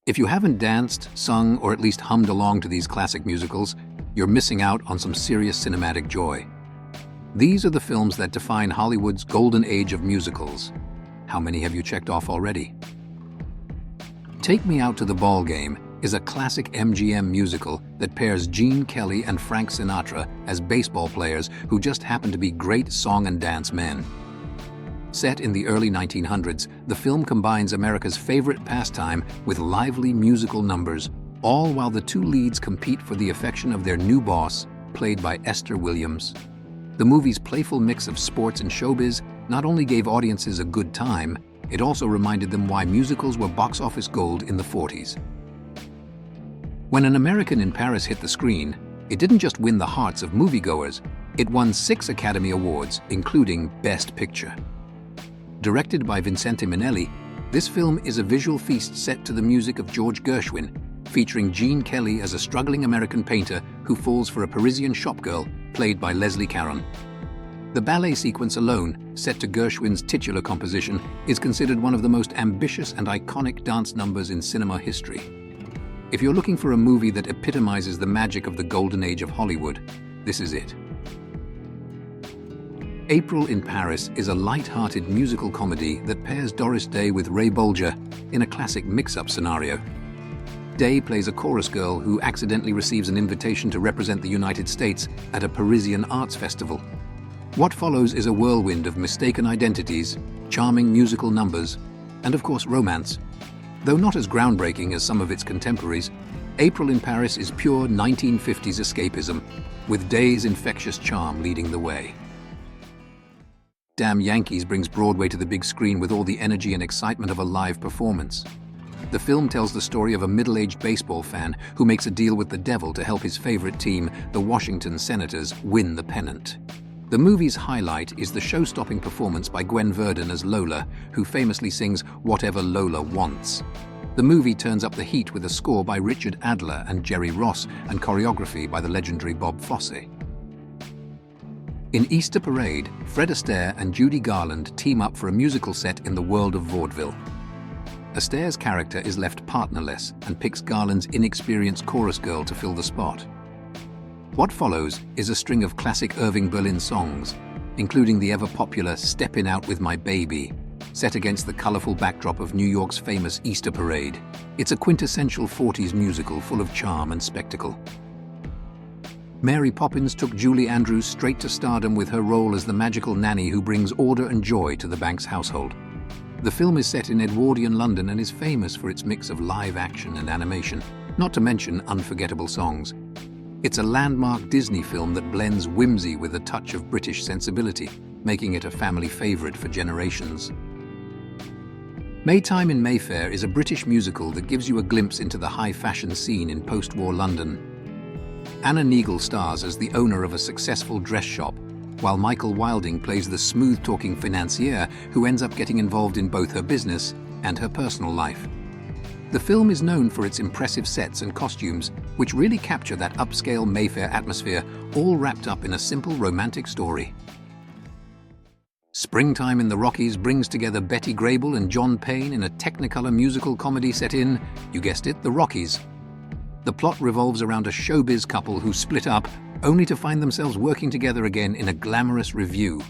If you haven't danced, sung, or at least hummed along to these classic musicals, you're missing out on some serious cinematic joy. These are the films that define Hollywood's golden age of musicals. How many have you checked off already? Take Me Out to the Ballgame is a classic MGM musical that pairs Gene Kelly and Frank Sinatra as baseball players who just happen to be great song and dance men. Set in the early 1900s, the film combines America's favorite pastime with lively musical numbers, all while the two leads compete for the affection of their new boss, played by Esther Williams. The movie's playful mix of sports and showbiz not only gave audiences a good time, it also reminded them why musicals were box office gold in the 40s. When An American in Paris hit the screen, it didn't just win the hearts of moviegoers, it won 6 Academy Awards, including Best Picture. Directed by Vincente Minnelli, this film is a visual feast set to the music of George Gershwin, featuring Gene Kelly as a struggling American painter who falls for a Parisian shopgirl, played by Leslie Caron. The ballet sequence alone, set to Gershwin's titular composition, is considered one of the most ambitious and iconic dance numbers in cinema history. If you're looking for a movie that epitomizes the magic of the golden age of Hollywood, this is it. April in Paris is a light-hearted musical comedy that pairs Doris Day with Ray Bolger in a classic mix-up scenario. Day plays a chorus girl who accidentally receives an invitation to represent the United States at a Parisian arts festival. What follows is a whirlwind of mistaken identities, charming musical numbers, and of course romance. Though not as groundbreaking as some of its contemporaries, April in Paris is pure 1950s escapism, with Day's infectious charm leading the way. Damn Yankees brings Broadway to the big screen with all the energy and excitement of a live performance. The film tells the story of a middle-aged baseball fan who makes a deal with the devil to help his favorite team, the Washington Senators, win the pennant. The movie's highlight is the show-stopping performance by Gwen Verdon as Lola, who famously sings Whatever Lola Wants. The movie turns up the heat with a score by Richard Adler and Jerry Ross and choreography by the legendary Bob Fosse. In Easter Parade, Fred Astaire and Judy Garland team up for a musical set in the world of vaudeville. Astaire's character is left partnerless and picks Garland's inexperienced chorus girl to fill the spot. What follows is a string of classic Irving Berlin songs, including the ever-popular Steppin' Out With My Baby, set against the colorful backdrop of New York's famous Easter Parade. It's a quintessential 40s musical full of charm and spectacle. Mary Poppins took Julie Andrews straight to stardom with her role as the magical nanny who brings order and joy to the Banks household. The film is set in Edwardian London and is famous for its mix of live action and animation, not to mention unforgettable songs. It's a landmark Disney film that blends whimsy with a touch of British sensibility, making it a family favorite for generations. Maytime in Mayfair is a British musical that gives you a glimpse into the high fashion scene in post-war London. Anna Neagle stars as the owner of a successful dress shop, while Michael Wilding plays the smooth-talking financier who ends up getting involved in both her business and her personal life. The film is known for its impressive sets and costumes, which really capture that upscale Mayfair atmosphere, all wrapped up in a simple romantic story. Springtime in the Rockies brings together Betty Grable and John Payne in a Technicolor musical comedy set in, you guessed it, the Rockies. The plot revolves around a showbiz couple who split up, only to find themselves working together again in a glamorous revue.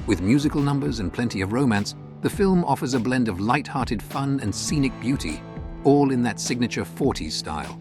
With musical numbers and plenty of romance, the film offers a blend of light-hearted fun and scenic beauty, all in that signature 40s style.